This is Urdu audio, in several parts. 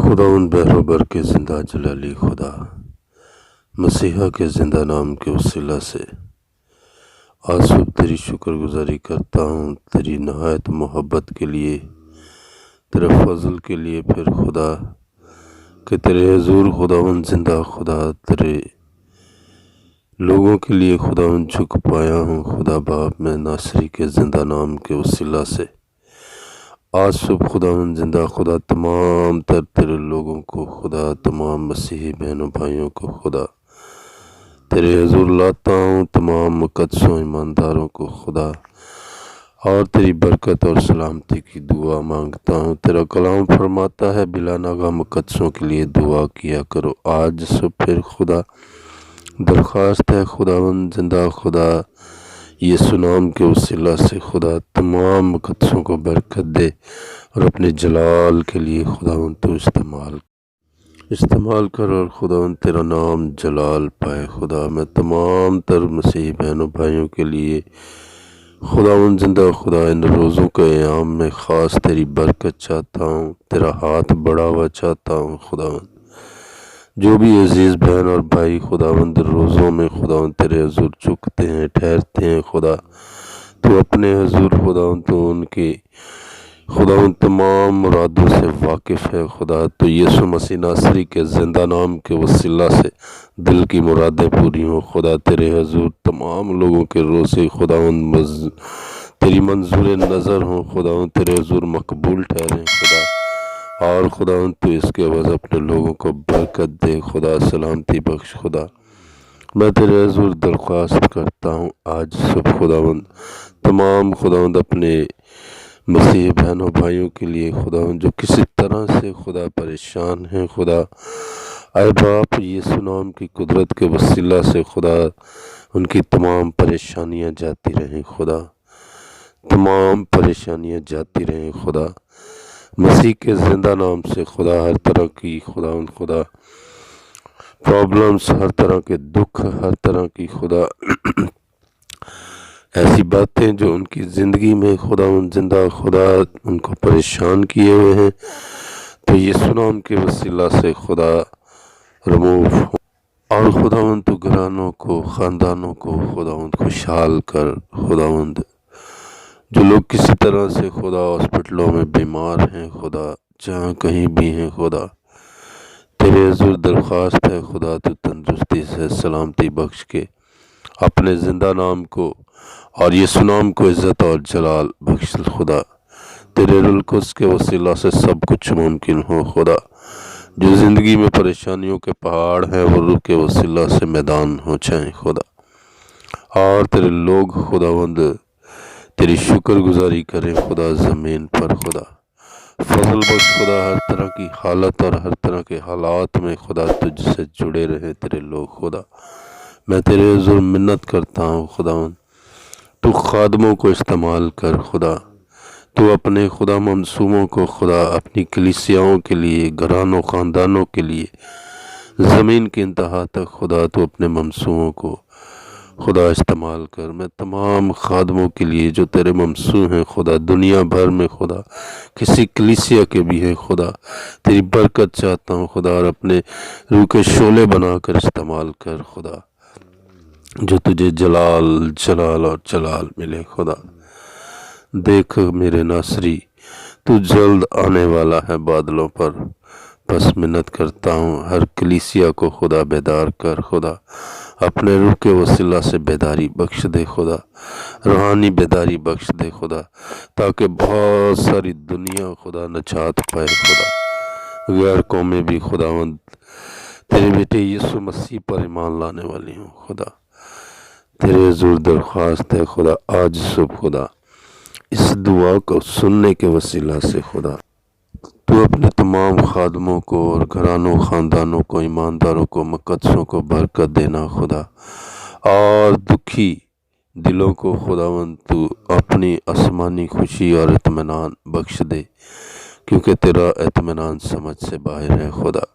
خداوند بہروبر کے زندہ جلالی خدا مسیحا کے زندہ نام کے وسیلہ سے آج صبح تیری شکر گزاری کرتا ہوں، تیری نہایت محبت کے لیے، تیرے فضل کے لیے، پھر خدا کہ تیرے حضور خداوند زندہ خدا تیرے لوگوں کے لیے خداوند جھک پایا ہوں خدا باپ میں ناصری کے زندہ نام کے وسیلہ سے آج صبح خداوند زندہ خدا تمام تر تیرے لوگوں کو خدا تمام مسیحی بہنوں بھائیوں کو خدا تیرے حضور لاتا ہوں، تمام مقدسوں ایمانداروں کو خدا اور تیری برکت اور سلامتی کی دعا مانگتا ہوں۔ تیرا کلام فرماتا ہے بلا ناغہ مقدسوں کے لیے دعا کیا کرو۔ آج صبح پھر خدا درخواست ہے خداوند زندہ خدا یسوع نام کے وسیلہ سے خدا تمام مقدسوں کو برکت دے اور اپنے جلال کے لیے خداوند تو استعمال کر اور خداوند تیرا نام جلال پائے خدا۔ میں تمام تر مسیحی بہنوں بھائیوں کے لیے خداوند زندہ خدا ان روزوں کے ایام میں خاص تیری برکت چاہتا ہوں، تیرا ہاتھ بڑھا ہوا چاہتا ہوں خداوند۔ جو بھی عزیز بہن اور بھائی خداوند روزوں میں خداوند تیرے حضور جھکتے ہیں ٹھہرتے ہیں خدا تو اپنے حضور خداوند تو ان کی خداوند تمام مرادوں سے واقف ہے خدا تو یسوع مسیح ناصری کے زندہ نام کے وسیلہ سے دل کی مرادیں پوری ہوں خدا تیرے حضور تمام لوگوں کے روزے خداوند تیری منظور نظر ہوں خداوند تیرے حضور مقبول ٹھہریں خدا اور خداوند تو اس کے عوض اپنے لوگوں کو برکت دے خدا سلامتی بخش خدا۔ میں تیرے حضور درخواست کرتا ہوں آج صبح خداوند تمام خداوند اپنے مسیحی بہنوں بھائیوں کے لیے خداوند جو کسی طرح سے خدا پریشان ہیں خدا اے باپ یسوع نام کی قدرت کے وسیلہ سے خدا ان کی تمام پریشانیاں جاتی رہیں خدا، تمام پریشانیاں جاتی رہیں خدا مسیح کے زندہ نام سے خدا ہر طرح کی خدا پرابلمز، ہر طرح کے دکھ، ہر طرح کی خدا ایسی باتیں جو ان کی زندگی میں خداوند زندہ خدا ان کو پریشان کیے ہوئے ہیں تو یسوع نام کے وسیلہ سے خدا رموو اور خداوند تو گھرانوں کو خاندانوں کو خداوند خوشحال کر خداوند جو لوگ کسی طرح سے خدا ہاسپٹلوں میں بیمار ہیں خدا جہاں کہیں بھی ہیں خدا تیرے حضور درخواست ہے خدا تو تندرستی سے سلامتی بخش کے اپنے زندہ نام کو اور یسوع نام کو عزت اور جلال بخش خدا تیرے روح القدس کے وسیلہ سے سب کچھ ممکن ہو خدا جو زندگی میں پریشانیوں کے پہاڑ ہیں وہ روح کے وسیلہ سے میدان ہو جائیں خدا اور تیرے لوگ خداوند تیری شکر گزاری کریں خدا زمین پر خدا فضل بخش خدا ہر طرح کی حالت اور ہر طرح کے حالات میں خدا تجھ سے جڑے رہے تیرے لوگ خدا۔ میں تیرے حضور منت کرتا ہوں خداوند تو خادموں کو استعمال کر خدا تو اپنے خدا منصوبوں کو خدا اپنی کلیسیاؤں کے لیے گھرانوں خاندانوں کے لیے زمین کی انتہا تک خدا تو اپنے منصوبوں کو خدا استعمال کر۔ میں تمام خادموں کے لیے جو تیرے ممسوح ہیں خدا دنیا بھر میں خدا کسی کلیسیا کے بھی ہیں خدا تیری برکت چاہتا ہوں خدا اور اپنے روح کے شعلے بنا کر استعمال کر خدا جو تجھے جلال اور جلال ملے خدا۔ دیکھ میرے ناصری تو جلد آنے والا ہے بادلوں پر، بس منت کرتا ہوں ہر کلیسیا کو خدا بیدار کر خدا اپنے روح کے وسیلہ سے بیداری بخش دے خدا، روحانی بیداری بخش دے خدا تاکہ بہت ساری دنیا خدا نجات پائے خدا، غیر قومیں بھی خداوند تیرے بیٹے یسوع مسیح پر ایمان لانے والی ہوں خدا۔ تیرے حضور درخواست ہے خدا آج صبح خدا اس دعا کو سننے کے وسیلہ سے خدا تو اپنے تمام خادموں کو اور گھرانوں خاندانوں کو ایمانداروں کو مقدسوں کو برکت دینا خدا اور دکھی دلوں کو خداوند تو اپنی آسمانی خوشی اور اطمینان بخش دے کیونکہ تیرا اطمینان سمجھ سے باہر ہے خدا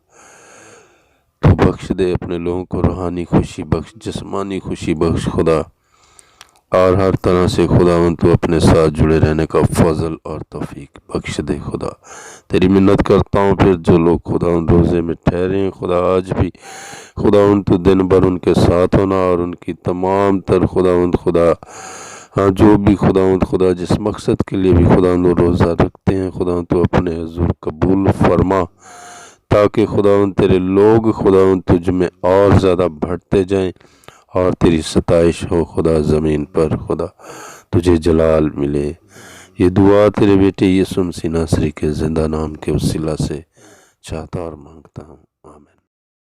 تو بخش دے اپنے لوگوں کو روحانی خوشی بخش، جسمانی خوشی بخش خدا اور ہر طرح سے خداوند تو اپنے ساتھ جڑے رہنے کا فضل اور توفیق بخش دے خدا۔ تیری منت کرتا ہوں پھر جو لوگ خداوند روزے میں ٹھہرے ہیں خدا، آج بھی خداوند تو دن بھر ان کے ساتھ ہونا، اور ان کی تمام تر خداوند خدا جو بھی خداوند خدا جس مقصد کے لیے بھی خداوند وہ روزہ رکھتے ہیں خداوند تو اپنے حضور قبول فرما، تاکہ خداوند تیرے لوگ خداوند تجھ میں اور زیادہ بڑھتے جائیں اور تیری ستائش ہو خدا زمین پر خدا، تجھے جلال ملے۔ یہ دعا تیرے بیٹے یسوع مسیح ناصری کے زندہ نام کے وسیلہ سے چاہتا اور مانگتا ہوں، آمین۔